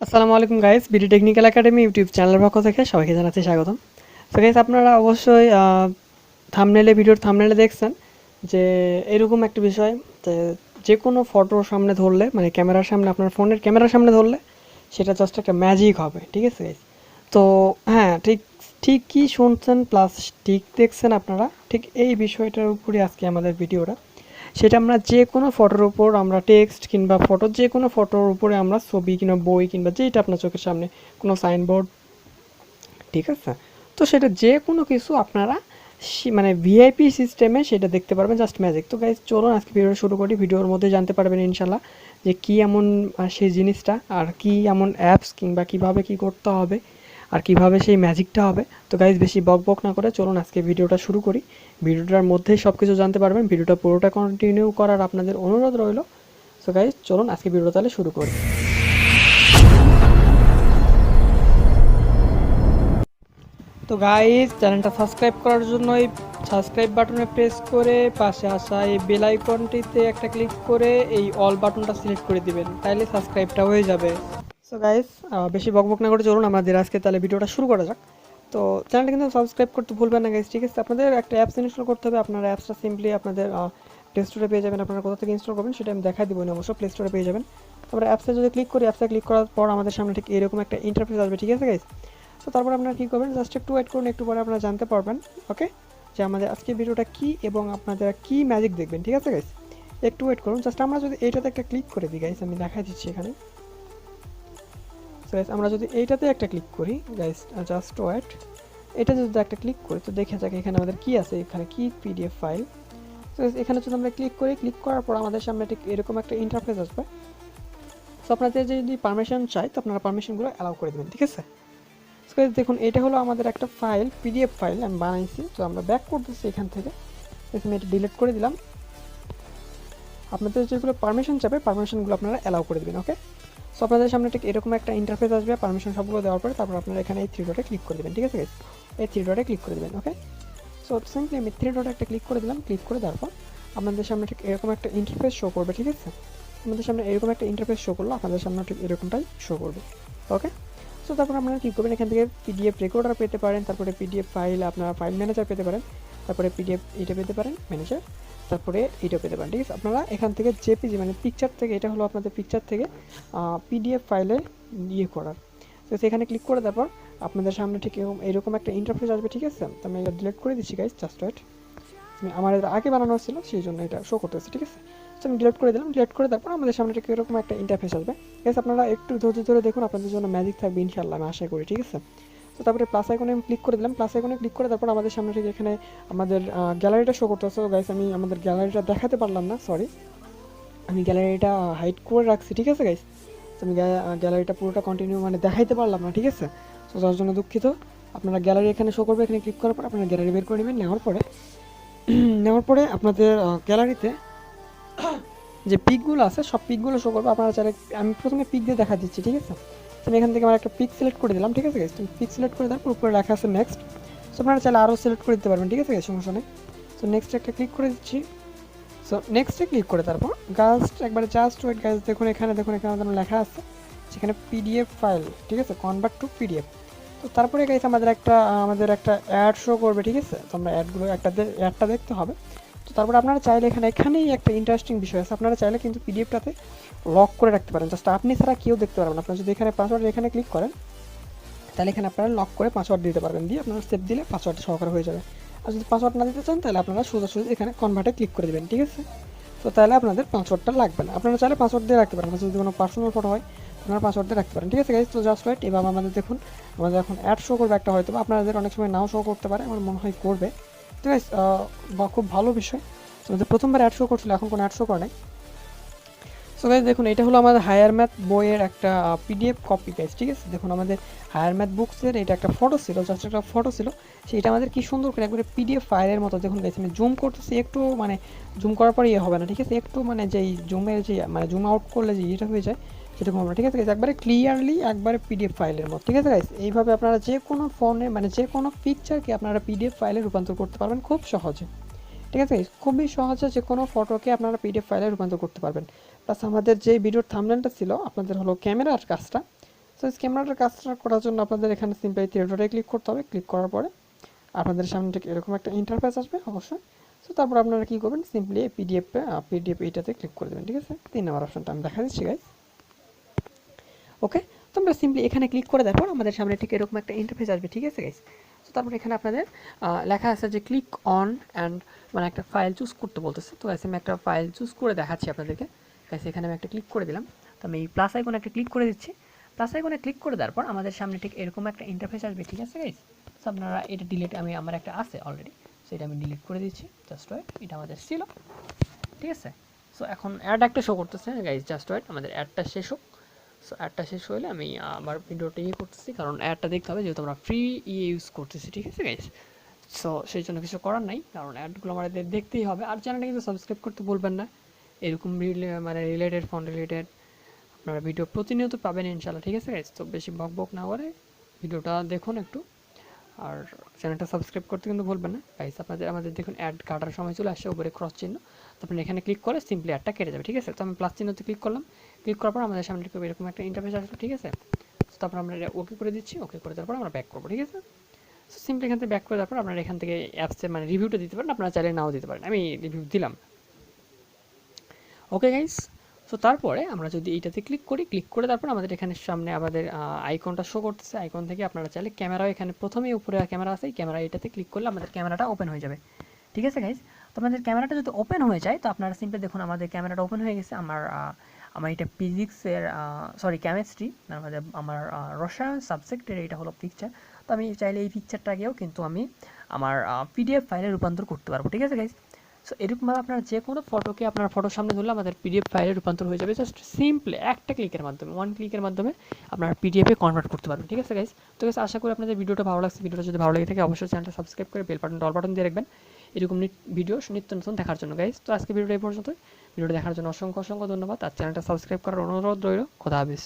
আসসালামু আলাইকুম guys, BD technical academy YouTube চ্যানেলের পক্ষ থেকে সবাইকে জানাচ্ছি স্বাগতম। তো গাইস, আপনারা অবশ্যই ভিডিওর থাম্বনেলে দেখছেন যে এরকম একটা বিষয়, যে যে কোনো ফটোর সামনে ধরলে, মানে ক্যামেরার সামনে, আপনার ফোনের ক্যামেরার সামনে ধরলে সেটা জাস্ট একটা ম্যাজিক হবে। ঠিক আছে গাইস? তো হ্যাঁ, ঠিকই শুনছেন, প্লাস ঠিক দেখছেন আপনারা। ঠিক এই বিষয়টার উপরে আজকে আমাদের ভিডিওটা। সেটা আমরা যে কোনো ফটোর উপর আমরা টেক্সট কিংবা ফটো, যে কোনো ফটোর উপরে আমরা ছবি কিংবা বই কিংবা যেটা আপনার চোখের সামনে, কোনো সাইনবোর্ড, ঠিক আছে? তো সেটা যে কোনো কিছু আপনারা মানে ভিআইপি সিস্টেমে সেটা দেখতে পারবেন, জাস্ট ম্যাজিক। তো গাইজ, চলুন আজকে ভিডিও শুরু করি। ভিডিওর মধ্যে জানতে পারবেন ইনশাল্লাহ যে কী এমন সেই জিনিসটা, আর কি এমন অ্যাপস, কিংবা কিভাবে কি করতে হবে, আর কিভাবে সেই ম্যাজিকটা হবে। তো গাইজ, বেশি বক বক না করে চলুন আজকে ভিডিওটা শুরু করি। ভিডিওটার মধ্যেই সব কিছু জানতে পারবেন। ভিডিওটা পুরোটা কন্টিনিউ করার আপনাদের অনুরোধ রইল। সো গাইজ, চলুন আজকে ভিডিওটা তাহলে শুরু করি। তো গাইজ, চ্যানেলটা সাবস্ক্রাইব করার জন্য এই সাবস্ক্রাইব বাটনে প্রেস করে পাশে আসা এই বেল আইকনটিতে একটা ক্লিক করে এই অল বাটনটা সিলেক্ট করে দিবেন, তাইলে সাবস্ক্রাইবটা হয়ে যাবে। সো গাইজ, বেশি বকবক না করে চলুন আমাদের আজকে তাহলে ভিডিওটা শুরু করা যাক। তো চ্যানেলটা কিন্তু সাবস্ক্রাইব করতে ভুলবেন না গাইজ, ঠিক আছে? আপনাদের একটা অ্যাপস ইনস্টল করতে হবে। আপনার অ্যাপসটা সিম্পলি আপনাদের প্লে স্টোরে পেয়ে যাবেন। আপনারা কোথা থেকে ইনস্টল করবেন সেটা আমি দেখাই দিব না, অবশ্য প্লে স্টোরে পেয়ে যাবেন। তারপরে অ্যাপসে যদি ক্লিক করি, অ্যাপসে ক্লিক করার পর আমাদের সামনে ঠিক এরকম একটা ইন্টারফেস আসবে, ঠিক আছে গাইজ? তো তারপর আপনারা কী করবেন, জাস্ট একটু ওয়েট করুন, একটু পরে আপনারা জানতে পারবেন, ওকে, যে আমাদের আজকে ভিডিওটা কী এবং আপনারা কী ম্যাজিক দেখবেন, ঠিক আছে গাইস? একটু ওয়েট করুন। জাস্ট আমরা যদি এইটাতে একটা ক্লিক করে দিই গাইস, আমি দেখাই দিচ্ছি এখানে। গাইস, আমরা যদি এইটাতে একটা ক্লিক করি গাইস, জাস্ট ওয়েট, এটা যদি একটা ক্লিক করি তো দেখে যাক এখানে আমাদের কী আছে, এখানে কি পিডিএফ ফাইল। তো এখানে যদি আমরা ক্লিক করি, ক্লিক করার পর আমাদের সামনে ঠিক এরকম একটা ইন্টারফেস আসবে। তো আপনাদের যদি পারমিশন চাই তো আপনারা পারমিশনগুলো অ্যালাউ করে দেবেন, ঠিক আছে? দেখুন, এটা হলো আমাদের একটা ফাইল, পিডিএফ ফাইল আমি বানাইছি। তো আমরা ব্যাক করতেছি এখান থেকে, আমি এটা ডিলিট করে দিলাম। আপনাদের যেগুলো পারমিশন চাবে পারমিশনগুলো আপনারা অ্যালাউ করে দেবেন, ওকে? সো আপনাদের সামনে ঠিক এরকম একটা ইন্টারফেস আসবে পারমিশন সবগুলো দেওয়ার পরে। তারপর আপনারা এখানে এই থ্রি ডটে ক্লিক করে দেবেন, ঠিক আছে গাইস? এই থ্রি ডটে ক্লিক করে দেবেন, ওকে? সো সিম্পলি আমি থ্রি ডটে একটা ক্লিক করে দিলাম। ক্লিক করে দেওয়ার পর আপনাদের সামনে ঠিক এরকম একটা ইন্টারফেস শো করবে, ঠিক আছে? আপনাদের সামনে এরকম একটা ইন্টারফেস শো করলো, আপনাদের সামনে ঠিক এরকমটাই শো করবে, ওকে? সো তারপর আপনারা কী করবেন, এখান থেকে পিডিএফ রেকর্ডার পেতে পারেন, তারপরে পিডিএফ ফাইল, আপনারা ফাইল ম্যানেজার পেতে পারেন, তারপরে পিডিএফ এটা পেতে পারেন ম্যানেজার, তারপরে এটা পেতে পারেন, ঠিক আছে? আপনারা এখান থেকে জেপিজি মানে পিকচার থেকে, এটা হলো আপনাদের পিকচার থেকে পিডিএফ ফাইলে ইয়ে করার। তো সেখানে ক্লিক করে তারপর আপনাদের সামনে ঠিক এরকম একটা ইন্টারফেস আসবে, ঠিক আছে? তো আমি এটা ডিলিট করে দিচ্ছি গাইস, জাস্ট ওয়েট। আমার এটা আগে বানানো ছিল সেই জন্য এটা শো করতেছে, ঠিক আছে? তো আমি ডিলিট করে দিলাম। ডিলিট করে তারপর আমাদের সামনে ঠিক এরকম একটা ইন্টারফেস আসবে গাইস। আপনারা একটু ধৈর্য ধরে দেখুন, আপনাদের জন্য ম্যাজিক থাকবে ইনশাআল্লাহ, আমি আশা করি, ঠিক আছে? তো তারপরে প্লাস আইকনে আমি ক্লিক করে দিলাম। প্লাস আইকনে ক্লিক করে তারপর আমাদের সামনে ঠিক এখানে আমাদের গ্যালারিটা শো করতেছে। তো গাইস, আমি আমাদের গ্যালারিটা দেখাতে পারলাম না, সরি, আমি গ্যালারিটা হাইড করে রাখছি, ঠিক আছে গাইস? তো আমি গ্যালারিটা পুরোটা কন্টিনিউ মানে দেখাইতে পারলাম না, ঠিক আছে? তো তার জন্য দুঃখিত। আপনারা গ্যালারি এখানে শো করবে, এখানে ক্লিক করার পর আপনারা গ্যালারি বের করে নেবেন। নেওয়ার পরে আপনাদের গ্যালারিতে যে পিকগুলো আছে সব পিকগুলো শো করবে। আপনারা চাইলে, আমি প্রথমে পিক দিয়ে দেখা দিচ্ছি, ঠিক আছে? আমি এখান থেকে আমার একটা পিক সিলেক্ট করে দিলাম, ঠিক আছে গাইস? তুমি পিক সিলেক্ট করে দেওয়ার উপরে লেখা আছে নেক্সট। সো আপনারা চাইলে আরও সিলেক্ট করে দিতে পারবেন, ঠিক আছে গাইস? সমস্যা নেই। সো নেক্সট একটা ক্লিক করে দিচ্ছি। সো নেক্সটে ক্লিক করে তারপর জাস্ট ওয়েট গাইস, দেখুন এখানে আমাদের লেখা আছে সেখানে পিডিএফ ফাইল, ঠিক আছে? Convert to PDF. তো তারপরে গাইস আমাদের একটা অ্যাড শো করবে, ঠিক আছে? তো আমরা অ্যাডটা দেখতে হবে। তো তারপরে আপনারা চাইলে এখানেই একটা ইন্টারেস্টিং বিষয় আছে, আপনারা চাইলে কিন্তু পিডিএফটাতে লক করে রাখতে পারেন, জাস্ট আপনি ছাড়া কেউ দেখতে পারবেন। আপনারা যদি এখানে পাসওয়ার্ড এখানে ক্লিক করেন তাহলে এখানে আপনারা লক করে পাসওয়ার্ড দিতে পারবেন, দিয়ে আপনারা সেভ দিলে পাসওয়ার্ড সহকারে হয়ে যাবে। আর যদি পাসওয়ার্ড না দিতে চান তাহলে আপনারা সোজাসুজি এখানে কনভার্টে ক্লিক করে দেবেন, ঠিক আছে? তো তাহলে আপনাদের পাসওয়ার্ডটা লাগবে না। আপনারা চাইলে পাসওয়ার্ড দিয়ে রাখতে পারেন, যদি কোনো পার্সোনাল ফটো হয় আপনারা পাসওয়ার্ড দিয়ে রাখতে পারেন, ঠিক আছে গাইজ? তো জাস্ট ওয়েট, এবার আমাদের দেখুন আমাদের এখন অ্যাড শো করবে একটা, হয়তো আপনাদের অনেক সময় নাও শো করতে পারে, আমার মনে হয় করবে। ঠিক আছে, খুব ভালো বিষয়। আমাদের প্রথমবার অ্যাড শো করছিল, এখন কোনো অ্যাড শো করে নাই। সো গাইজ দেখুন, এটা হলো আমাদের হায়ার ম্যাথ বইয়ের একটা পিডিএফ কপি গাইজ, ঠিক আছে? দেখুন আমাদের হায়ার ম্যাথ বুকসের এটা একটা ফটো ছিল, জাস্ট একটা ফটো ছিল, সেটা আমাদের কি সুন্দর করে একবারে পিডিএফ ফাইলের মতো। দেখুন গাইজ, আমি জুম করতেছি, একটু মানে জুম করার পরে ইয়ে হবে না, ঠিক আছে? একটু মানে যেই জুমের যে মানে জুম আউট করলে যে ইয়েটা হয়ে যায় সেরকম হবে না, ঠিক আছে গাইজ? একবারে ক্লিয়ারলি একবারে পিডিএফ ফাইলের মতো, ঠিক আছে গাইজ? এইভাবে আপনারা যে কোনো ফোনে মানে যে কোনো পিকচারকে আপনারা পিডিএফ ফাইলে রূপান্তর করতে পারবেন খুব সহজে, ঠিক আছে? খুবই সহজে যে কোনো ফটোকে আপনারা পিডিএফ ফাইলে রূপান্তর করতে পারবেন। প্লাস আমাদের যে ভিডিওর থাম্বনেলটা ছিল আপনাদের হলো ক্যামেরার কাজটা, সো ক্যামেরাটার কাজটা করার জন্য আপনাদের এখানে সিম্পলি থ্রি ডটে ক্লিক করতে হবে। ক্লিক করার পরে আপনাদের সামনে ঠিক এরকম একটা ইন্টারফেস আসবে অবশ্যই। সো তারপর আপনারা কী করবেন, সিম্পলি পিডিএফ এইটাতে ক্লিক করে দেবেন, ঠিক আছে। 3 নাম্বার অপশনটা আমি দেখা দিচ্ছি গাইস। ওকে, তো আমরা সিম্পলি এখানে ক্লিক করে দেওয়ার পর আমাদের সামনে ঠিক এরকম একটা ইন্টারফেস আসবে, ঠিক আছে গাইস। তো তারপর এখানে আপনাদের লেখা আছে যে ক্লিক অন অ্যান্ড মানে একটা ফাইল চুজ করতে বলতেছে। তো গাইস আমি একটা ফাইল চুজ করে দেখাচ্ছি আপনাদেরকে। গাইস এখানে আমি একটা ক্লিক করে দিলাম। তো আমি এই প্লাস আইকনে একটা ক্লিক করে দিচ্ছি। প্লাস আইকনে ক্লিক করে দেওয়ার পর আমাদের সামনে ঠিক এরকম একটা ইন্টারফেস আসবে, ঠিক আছে গাইস। তো আপনারা এটা ডিলিট, আমার একটা আছে অলরেডি, সো এটা আমি ডিলিট করে দিচ্ছি। জাস্ট ওয়েট, এটা আমাদের ছিল, ঠিক আছে। সো এখন অ্যাড একটা শো করতেছে গাইস, জাস্ট ওয়েট, আমাদের অ্যাডটা শেষ হোক। সো অ্যাডটা শেষ হলে আমি আমার ভিডিওটা করতেছি, কারণ অ্যাডটা দেখতে হবে যেহেতু আমরা ফ্রি ইউজ করতেছি, ঠিক আছে গাইস। সো সেই জন্য কিছু করার নাই, কারণ অ্যাডগুলো আমাদের দেখতেই হবে। আর চ্যানেলটা কিন্তু সাবস্ক্রাইব করতে বলবেন না, এরকম রিলেটেড ফোন রিলেটেড আপনারা ভিডিও প্রতিনিয়ত পাবেন ইনশাল্লাহ, ঠিক আছে গাইস। তো বেশি বক না করে ভিডিওটা দেখুন একটু, আর চ্যানেলটা সাবস্ক্রাইব করতে কিন্তু ভুলবেন না গাইস। আমাদের দেখুন অ্যাড কাটার সময় চলে আসছে, উপরে ক্রস চিহ্ন। তো আপনি এখানে ক্লিক করে সিম্পলি অ্যাডটা কেটে যাবে, ঠিক আছে। তো আমি প্লাস চিহ্নতে ক্লিক করলাম। ক্লিক করার পর আমাদের সামনে এরকম একটা ইন্টারফেস আসবে, ঠিক আছে। তো তারপর আমরা ওকে করে দিচ্ছি। ওকে করে দেওয়ার পর আমরা ব্যাক করবো, ঠিক আছে। সো সিম্পলি এখান থেকে ব্যাক করে দেওয়ার পর আপনারা এখান থেকে অ্যাপসে রিভিউটা দিতে পারেন, আপনারা চাইলে নাও দিতে পারেন। আমি রিভিউ দিলাম। ওকে গাইস, সো তারপরে আমরা যদি এইটাতে ক্লিক করি, ক্লিক করে তারপর আমাদের এখানে সামনে আমাদের আইকনটা শো করতেছে। আইকন থেকে আপনারা চাইলে ক্যামেরাও এখানে প্রথমেই উপরে ক্যামেরা আছে, ক্যামেরা এটাতে ক্লিক করলে আমাদের ক্যামেরাটা ওপেন হয়ে যাবে, ঠিক আছে গাইস। তো আমাদের ক্যামেরাটা যদি ওপেন হয়ে যায়, তো আপনারা সিম্পলি দেখুন আমাদের ক্যামেরাটা ওপেন হয়ে গেছে। আমার এটা ফিজিক্সের কেমিস্ট্রি, আমার রসায়ন সাবজেক্টের এটা হলো পিকচার। তো আমি চাইলে এই পিকচারটাকেও কিন্তু আমি আমার পিডিএফ ফাইলে রূপান্তর করতে পারবো, ঠিক আছে গাইস। সো এরকমভাবে আপনার যে কোনো ফটোকে আপনার ফটোর সামনে ধরলে আমাদের পিডিএফ ফাইলে রূপান্তর হয়ে যাবে, জাস্ট সিম্পলি একটা ক্লিকের মাধ্যমে, ওয়ান ক্লিকের মাধ্যমে আপনার পিডিএফে কনভার্ট করতে পারবেন, ঠিক আছে গাইস। তো গাইস আশা করি আপনাদের ভিডিওটা ভালো লাগছে। ভিডিওটা যদি ভালো লেগে থাকে অবশ্যই চ্যানেলটা সাবস্ক্রাইব করে বেল বাটন অল বাটন দিয়ে রাখবেন এরকম ভিডিও নিত্য নতুন দেখার জন্য গাইস। তো আজকে ভিডিওটা এই পর্যন্তই। ভিডিওটা দেখার জন্য অসংখ্য ধন্যবাদ। আর চ্যানেলটা সাবস্ক্রাইব করার অনুরোধ রইল। খোদা হাফেজ।